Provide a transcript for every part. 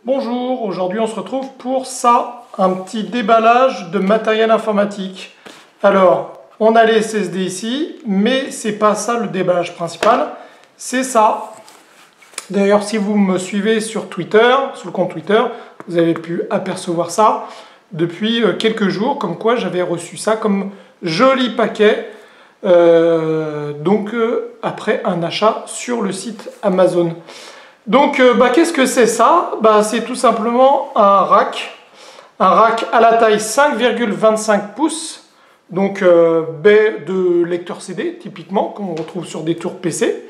Bonjour, aujourd'hui on se retrouve pour ça, un petit déballage de matériel informatique. Alors, on a les SSD ici, mais c'est pas ça le déballage principal, c'est ça. D'ailleurs, si vous me suivez sur Twitter, sur le compte Twitter, vous avez pu apercevoir ça depuis quelques jours, comme quoi j'avais reçu ça comme joli paquet, après un achat sur le site Amazon. Donc, qu'est-ce que c'est ça? C'est tout simplement un rack à la taille 5,25 pouces, donc baie de lecteur CD, typiquement, comme on retrouve sur des tours PC.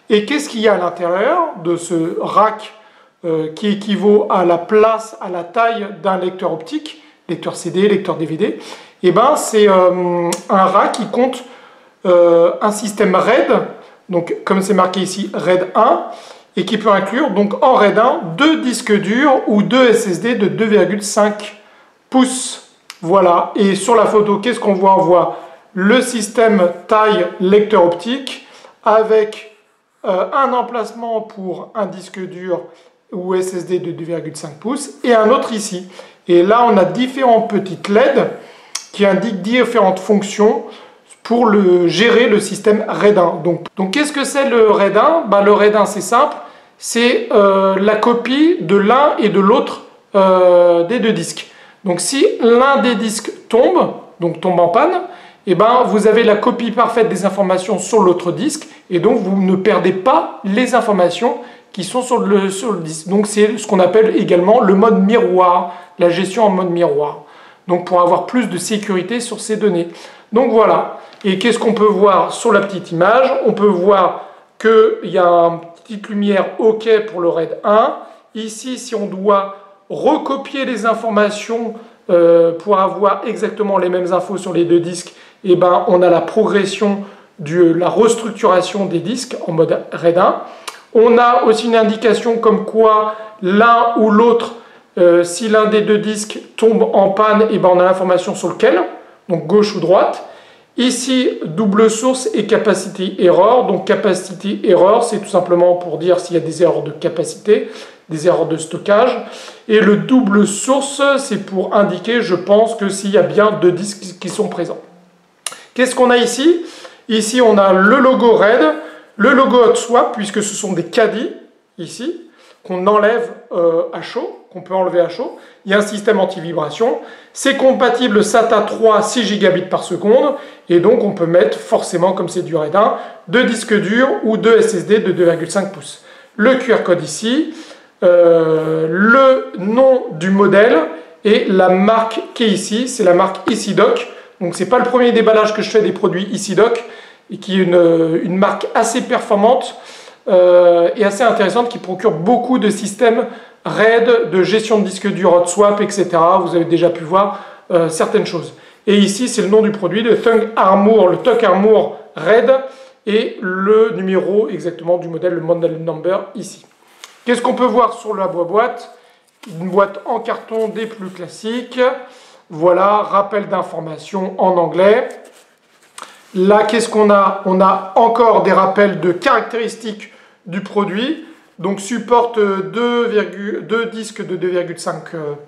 Et qu'est-ce qu'il y a à l'intérieur de ce rack qui équivaut à la place, à la taille d'un lecteur optique, lecteur CD, lecteur DVD? C'est un rack qui compte un système RAID, donc comme c'est marqué ici, RAID 1, et qui peut inclure donc en RAID 1 deux disques durs ou deux SSD de 2,5 pouces. Voilà, et sur la photo, qu'est-ce qu'on voit? On voit le système taille lecteur optique avec un emplacement pour un disque dur ou SSD de 2,5 pouces et un autre ici. Et là, on a différentes petites LED qui indiquent différentes fonctions pour gérer le système RAID 1. Donc qu'est-ce que c'est le RAID 1? Le RAID 1, c'est simple, c'est la copie de l'un et de l'autre des deux disques. Donc si l'un des disques tombe en panne, vous avez la copie parfaite des informations sur l'autre disque et donc vous ne perdez pas les informations qui sont sur le disque. Donc c'est ce qu'on appelle également le mode miroir, la gestion en mode miroir. Donc pour avoir plus de sécurité sur ces données. Donc voilà. Et qu'est-ce qu'on peut voir sur la petite image? On peut voir qu'il y a une petite lumière OK pour le RAID 1. Ici, si on doit recopier les informations pour avoir exactement les mêmes infos sur les deux disques, on a la progression de la restructuration des disques en mode RAID 1. On a aussi une indication comme quoi l'un ou l'autre, si l'un des deux disques tombe en panne, on a l'information sur lequel, donc gauche ou droite. Ici, double source et capacity error. Donc capacity error, c'est tout simplement pour dire s'il y a des erreurs de capacité, des erreurs de stockage. Et le double source, c'est pour indiquer, je pense, que s'il y a bien deux disques qui sont présents. Qu'est-ce qu'on a ici? Ici, on a le logo RAID, le logo hot swap, puisque ce sont des caddies, ici, qu'on enlève à chaud, qu'on peut enlever à chaud. Il y a un système anti-vibration. C'est compatible SATA 3 6 gigabits par seconde. Et donc, on peut mettre forcément, comme c'est du RAID 1, deux disques durs ou deux SSD de 2,5 pouces. Le QR code ici, le nom du modèle et la marque qui est ici, c'est la marque EasyDock. Donc, ce n'est pas le premier déballage que je fais des produits EasyDock, et qui est une marque assez performante et assez intéressante qui procure beaucoup de systèmes RAID, de gestion de disques durs, hot swap, etc. Vous avez déjà pu voir certaines choses. Et ici, c'est le nom du produit, le TUG Armour RAID, et le numéro exactement du modèle, le model number ici. Qu'est-ce qu'on peut voir sur la boîte? Une boîte en carton des plus classiques. Voilà, rappel d'informations en anglais. Là, qu'est-ce qu'on a? On a encore des rappels de caractéristiques du produit. Donc, supporte deux disques de 2,5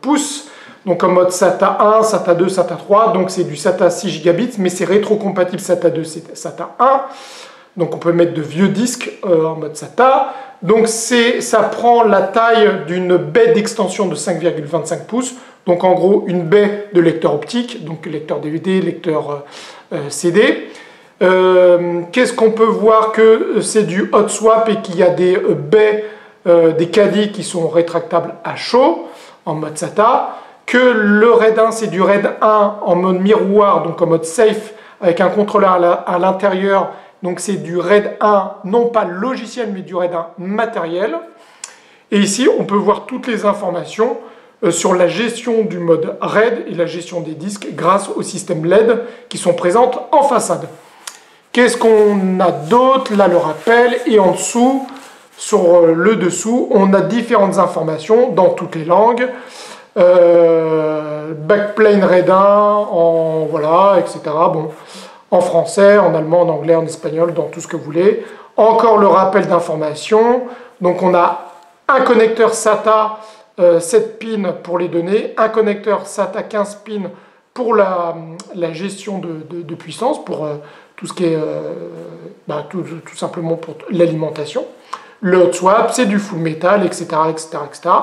pouces. Donc, en mode SATA 1, SATA 2, SATA 3. Donc, c'est du SATA 6 gigabits, mais c'est rétrocompatible SATA 2, SATA 1. Donc, on peut mettre de vieux disques en mode SATA. Donc, ça prend la taille d'une baie d'extension de 5,25 pouces. Donc, en gros, une baie de lecteur optique, donc lecteur DVD, lecteur CD. Qu'est-ce qu'on peut voir? Que c'est du hot swap et qu'il y a des baies, des caddies qui sont rétractables à chaud en mode SATA. Que le RAID 1, c'est du RAID 1 en mode miroir, donc en mode safe, avec un contrôleur à l'intérieur. Donc, c'est du RAID 1, non pas logiciel, mais du RAID 1 matériel. Et ici, on peut voir toutes les informations sur la gestion du mode RAID et la gestion des disques grâce au système LED qui sont présentes en façade. Qu'est-ce qu'on a d'autre? Là, le rappel. Et en dessous, sur le dessous, on a différentes informations dans toutes les langues. Backplane RAID 1, voilà, etc. Bon, en français, en allemand, en anglais, en espagnol, dans tout ce que vous voulez. Encore le rappel d'informations. Donc, on a un connecteur SATA 7 pins pour les données, un connecteur SATA 15 pins pour la gestion de puissance, pour tout ce qui est tout simplement pour l'alimentation. Le hot swap, c'est du full metal, etc., etc., etc.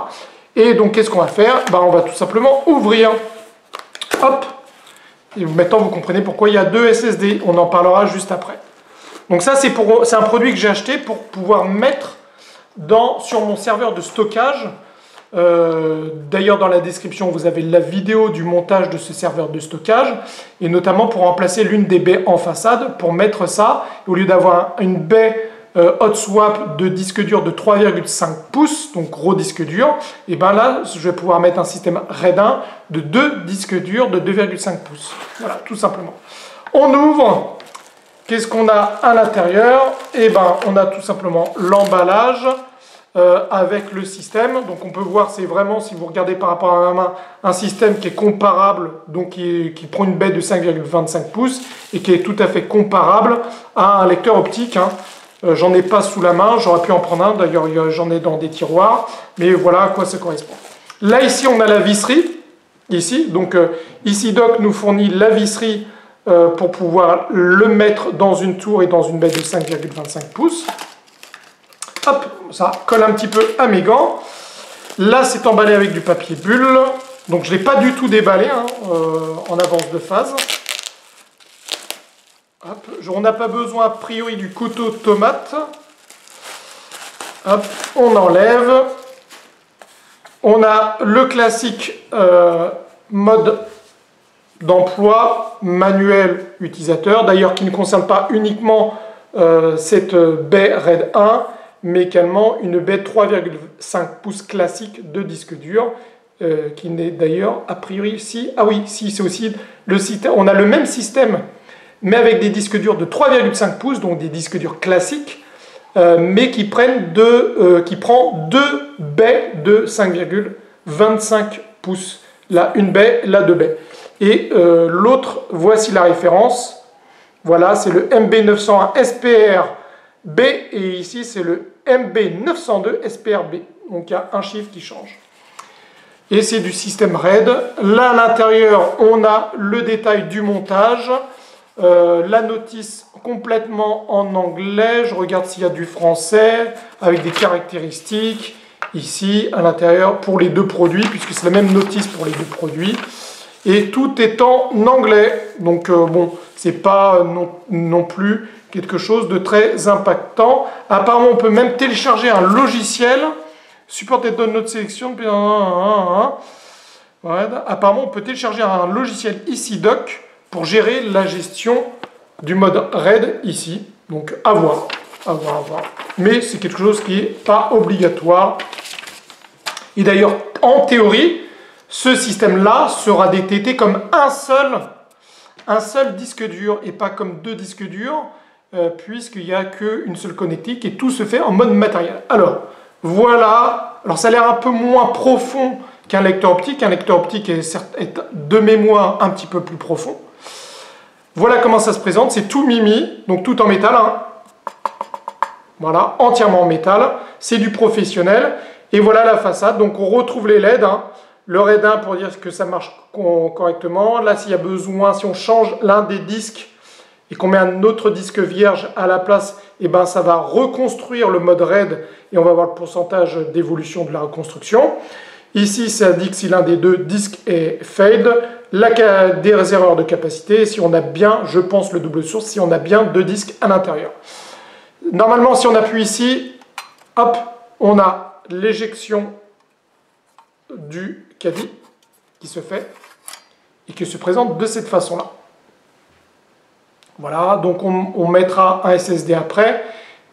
Et donc, qu'est-ce qu'on va faire? On va tout simplement ouvrir. Hop. Et maintenant, vous comprenez pourquoi il y a 2 SSD. On en parlera juste après. Donc ça, c'est un produit que j'ai acheté pour pouvoir mettre sur mon serveur de stockage. D'ailleurs, dans la description, vous avez la vidéo du montage de ce serveur de stockage, et notamment pour remplacer l'une des baies en façade, pour mettre ça, au lieu d'avoir une baie hot swap de disque dur de 3,5 pouces, donc gros disque dur, et bien là, je vais pouvoir mettre un système RAID 1 de 2 disques durs de 2,5 pouces. Voilà, tout simplement. On ouvre. Qu'est-ce qu'on a à l'intérieur? Et ben, on a tout simplement l'emballage avec le système. Donc on peut voir, c'est vraiment, si vous regardez par rapport à ma main, un système qui est comparable, donc qui prend une baie de 5,25 pouces et qui est tout à fait comparable à un lecteur optique. J'en ai pas sous la main, j'aurais pu en prendre un, d'ailleurs j'en ai dans des tiroirs, mais voilà à quoi ça correspond. Là ici on a la visserie, ici, donc EasyDock nous fournit la visserie pour pouvoir le mettre dans une tour et dans une baie de 5,25 pouces. Hop, ça colle un petit peu à mes gants. Là, c'est emballé avec du papier bulle. Donc, je ne l'ai pas du tout déballé en avance de phase. Hop, on n'a pas besoin, a priori, du couteau tomate. Hop, on enlève. On a le classique mode d'emploi manuel utilisateur. D'ailleurs, qui ne concerne pas uniquement cette baie RAID 1, mais également une baie 3,5 pouces classique de disque dur, qui n'est d'ailleurs a priori ici. Ah oui, si, c'est aussi le système. On a le même système, mais avec des disques durs de 3,5 pouces, donc des disques durs classiques, mais qui prend deux baies de 5,25 pouces. Là, une baie, là, deux baies. Et l'autre, voici la référence. Voilà, c'est le MB901 SPR-B, et ici, c'est le MB902 SPR-B. Donc, il y a un chiffre qui change. Et c'est du système RAID. Là, à l'intérieur, on a le détail du montage. La notice complètement en anglais. Je regarde s'il y a du français, avec des caractéristiques. Ici, à l'intérieur, pour les deux produits, puisque c'est la même notice pour les deux produits. Et tout est en anglais. Donc, bon, c'est pas non plus quelque chose de très impactant. Apparemment, on peut même télécharger un logiciel. Supported download sélection. Voilà. Apparemment, on peut télécharger un logiciel EasyDock pour gérer la gestion du mode RAID ici. Donc, à voir. À voir, à voir. Mais c'est quelque chose qui n'est pas obligatoire. Et d'ailleurs, en théorie, ce système-là sera détecté comme un seul disque dur et pas comme deux disques durs, puisqu'il n'y a qu'une seule connectique et tout se fait en mode matériel. Alors, voilà. Alors, ça a l'air un peu moins profond qu'un lecteur optique. Un lecteur optique est de mémoire un petit peu plus profond. Voilà comment ça se présente. C'est tout mimi, donc tout en métal. Voilà, entièrement en métal. C'est du professionnel. Et voilà la façade. Donc, on retrouve les LED. Le RAID 1 pour dire que ça marche correctement. Là, s'il y a besoin, si on change l'un des disques et qu'on met un autre disque vierge à la place, et ben, ça va reconstruire le mode RAID et on va voir le pourcentage d'évolution de la reconstruction. Ici, ça indique si l'un des deux disques est failed, des erreurs de capacité, si on a bien, je pense, le double source, si on a bien deux disques à l'intérieur. Normalement, si on appuie ici, hop, on a l'éjection du caddie qui se fait et qui se présente de cette façon-là. Voilà, donc on mettra un SSD après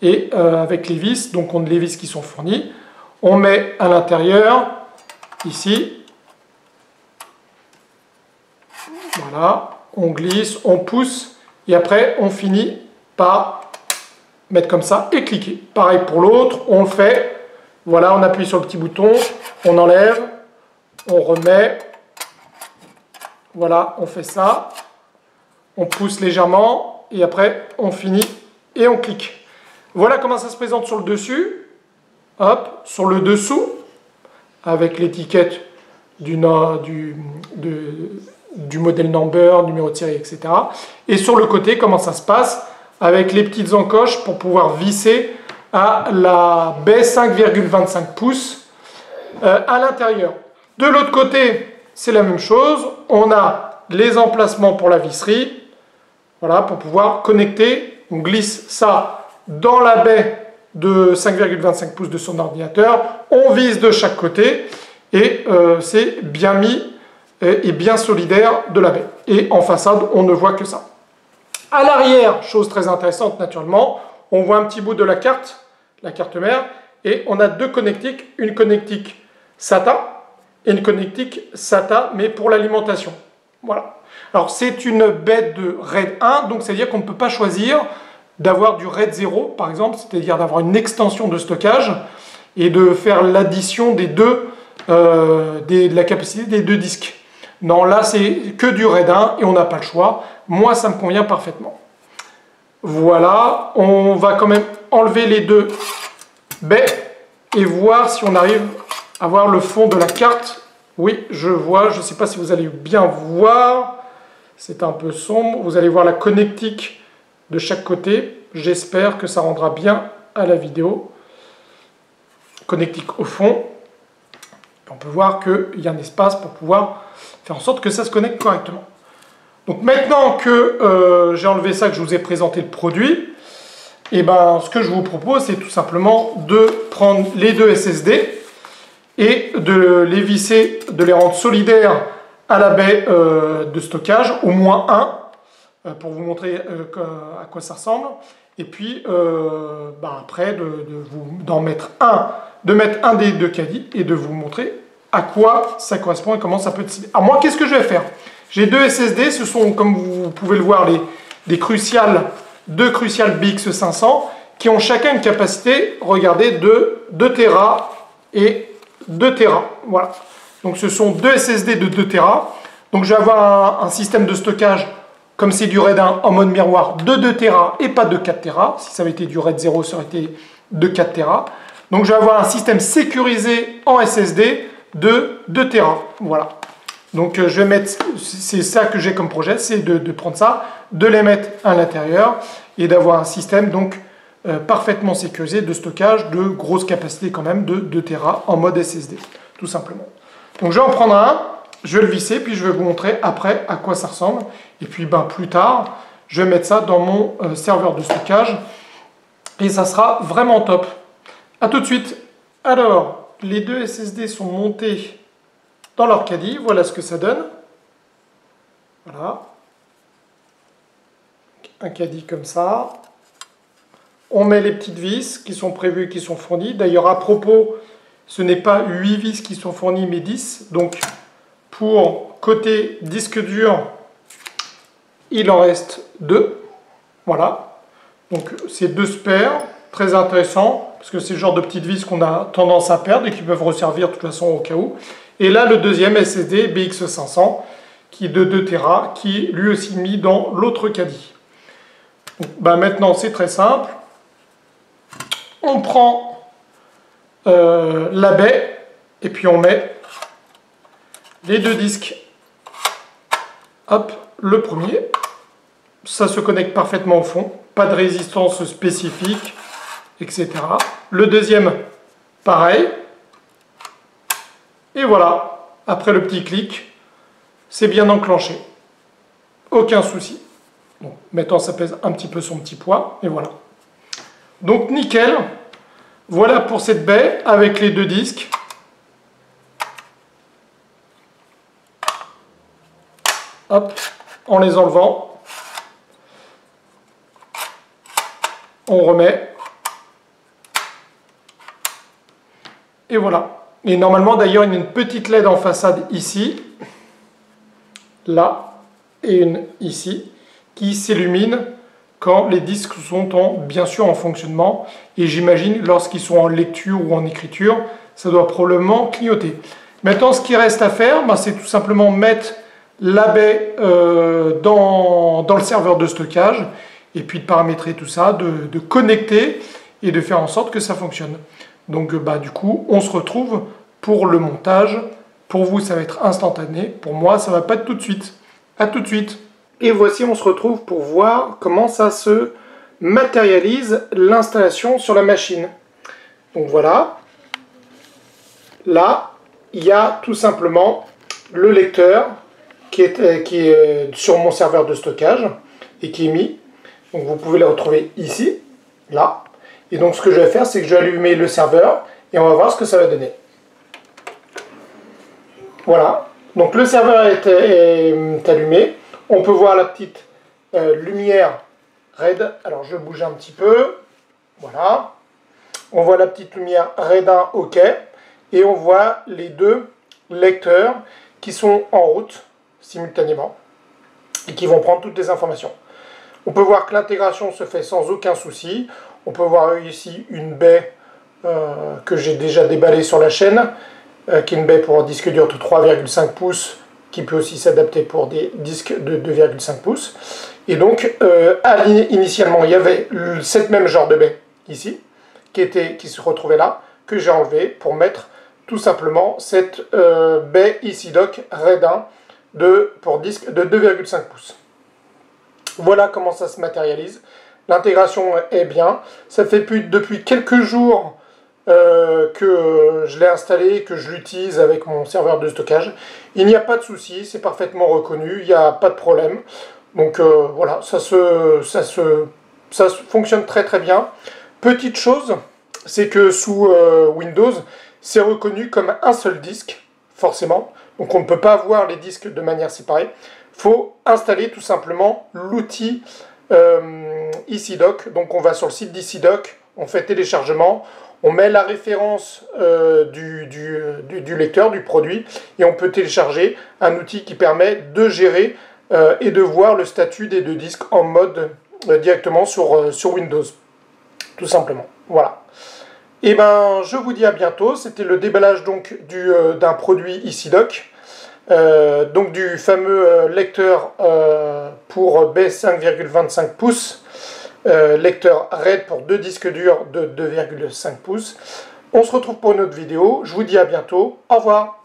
et avec les vis, donc on a les vis qui sont fournies. On met à l'intérieur, ici, voilà, on glisse, on pousse et après on finit par mettre comme ça et cliquer. Pareil pour l'autre, on le fait. Voilà, on appuie sur le petit bouton, on enlève, on remet. Voilà, on fait ça. On pousse légèrement et après on finit et on clique. Voilà comment ça se présente sur le dessus. Hop, sur le dessous, avec l'étiquette du modèle number, numéro de série, etc. Et sur le côté, comment ça se passe? Avec les petites encoches pour pouvoir visser à la baie 5,25 pouces à l'intérieur. De l'autre côté, c'est la même chose. On a les emplacements pour la visserie. Voilà, pour pouvoir connecter. On glisse ça dans la baie de 5,25 pouces de son ordinateur. On vise de chaque côté et c'est bien mis et bien solidaire de la baie. Et en façade, on ne voit que ça. À l'arrière, chose très intéressante naturellement, on voit un petit bout de la carte mère, et on a deux connectiques, une connectique SATA et une connectique SATA, mais pour l'alimentation. Voilà. Alors c'est une baie de RAID 1, donc c'est-à-dire qu'on ne peut pas choisir d'avoir du RAID 0, par exemple, c'est-à-dire d'avoir une extension de stockage et de faire l'addition des deux, de la capacité des deux disques. Non, là c'est que du RAID 1 et on n'a pas le choix. Moi, ça me convient parfaitement. Voilà, on va quand même enlever les deux baies et voir si on arrive à voir le fond de la carte. Oui, je vois, je ne sais pas si vous allez bien voir. C'est un peu sombre. Vous allez voir la connectique de chaque côté. J'espère que ça rendra bien à la vidéo. Connectique au fond. On peut voir qu'il y a un espace pour pouvoir faire en sorte que ça se connecte correctement. Donc maintenant que j'ai enlevé ça, que je vous ai présenté le produit, et ben, ce que je vous propose, c'est tout simplement de prendre les deux SSD et de les visser, de les rendre solidaires à la baie de stockage, au moins un, pour vous montrer à quoi ça ressemble. Et puis après, d'en mettre un, de mettre un des deux caddies et de vous montrer à quoi ça correspond et comment ça peut être. Alors moi, qu'est-ce que je vais faire? J'ai deux SSD, ce sont, comme vous pouvez le voir, deux Crucial BX500 qui ont chacun une capacité, regardez, de 2 Tera et 2 Tera. Voilà. Donc ce sont deux SSD de 2 Tera. Donc je vais avoir un système de stockage, comme c'est du RAID 1 en mode miroir, de 2 Tera et pas de 4 Tera. Si ça avait été du RAID 0, ça aurait été de 4 Tera. Donc je vais avoir un système sécurisé en SSD de 2 Tera. Voilà. Donc je vais mettre, c'est ça que j'ai comme projet, c'est de prendre ça, de les mettre à l'intérieur et d'avoir un système donc parfaitement sécurisé de stockage de grosse capacité quand même de 2 Tera en mode SSD, tout simplement. Donc je vais en prendre un, je vais le visser, puis je vais vous montrer après à quoi ça ressemble. Et puis plus tard, je vais mettre ça dans mon serveur de stockage et ça sera vraiment top. A tout de suite. Alors, les deux SSD sont montés dans leur caddie, voilà ce que ça donne. Voilà. Un caddie comme ça. On met les petites vis qui sont prévues, qui sont fournies. D'ailleurs, à propos, ce n'est pas 8 vis qui sont fournies, mais 10. Donc, pour côté disque dur, il en reste 2. Voilà. Donc, c'est 2 spares. Très intéressant, parce que c'est le genre de petites vis qu'on a tendance à perdre et qui peuvent resservir de toute façon au cas où. Et là, le deuxième SSD BX500, qui est de 2 Tera, qui est lui aussi mis dans l'autre caddie. Maintenant, c'est très simple. On prend la baie, et puis on met les deux disques. Hop, le premier. Ça se connecte parfaitement au fond. Pas de résistance spécifique, etc. Le deuxième, pareil. Et voilà, après le petit clic, c'est bien enclenché. Aucun souci. Bon, maintenant, ça pèse un petit peu son petit poids, et voilà. Donc, nickel. Voilà pour cette baie avec les deux disques. Hop, en les enlevant. On remet. Et voilà. Et normalement, d'ailleurs, il y a une petite LED en façade ici, là, et une ici, qui s'illumine quand les disques sont bien sûr en fonctionnement. Et j'imagine, lorsqu'ils sont en lecture ou en écriture, ça doit probablement clignoter. Maintenant, ce qui reste à faire, c'est tout simplement mettre la baie dans le serveur de stockage, et puis de paramétrer tout ça, de connecter, et de faire en sorte que ça fonctionne. Donc du coup, on se retrouve pour le montage. Pour vous, ça va être instantané. Pour moi, ça va pas être tout de suite. À tout de suite. Et voici, on se retrouve pour voir comment ça se matérialise l'installation sur la machine. Donc voilà. Là, il y a tout simplement le lecteur qui est sur mon serveur de stockage et qui est mis. Donc vous pouvez le retrouver ici, là. Et donc ce que je vais faire, c'est que je vais allumer le serveur et on va voir ce que ça va donner. Voilà. Donc le serveur est allumé. On peut voir la petite lumière RAID. Alors je bouge un petit peu. Voilà. On voit la petite lumière RAID 1 OK. Et on voit les deux lecteurs qui sont en route simultanément et qui vont prendre toutes les informations. On peut voir que l'intégration se fait sans aucun souci. On peut voir ici une baie que j'ai déjà déballée sur la chaîne, qui est une baie pour un disque dur de 3,5 pouces, qui peut aussi s'adapter pour des disques de 2,5 pouces. Et donc, initialement, il y avait cette même genre de baie ici, qui se retrouvait là, que j'ai enlevé pour mettre tout simplement cette baie EasyDock RAID 1 pour disque de 2,5 pouces. Voilà comment ça se matérialise. L'intégration est bien. Ça fait depuis quelques jours que je l'ai installé, que je l'utilise avec mon serveur de stockage. Il n'y a pas de souci, c'est parfaitement reconnu, il n'y a pas de problème. Donc voilà, ça fonctionne très très bien. Petite chose, c'est que sous Windows, c'est reconnu comme un seul disque, forcément. Donc on ne peut pas avoir les disques de manière séparée. Il faut installer tout simplement l'outil EasyDock. Donc on va sur le site d'EasyDock, on fait téléchargement, on met la référence du lecteur, du produit, et on peut télécharger un outil qui permet de gérer et de voir le statut des deux disques en mode directement sur Windows. Tout simplement. Voilà. Et ben, je vous dis à bientôt. C'était le déballage donc d'un produit EasyDock. Donc du fameux lecteur pour baie 5,25 pouces, lecteur RAID pour deux disques durs de 2,5 pouces. On se retrouve pour une autre vidéo. Je vous dis à bientôt. Au revoir.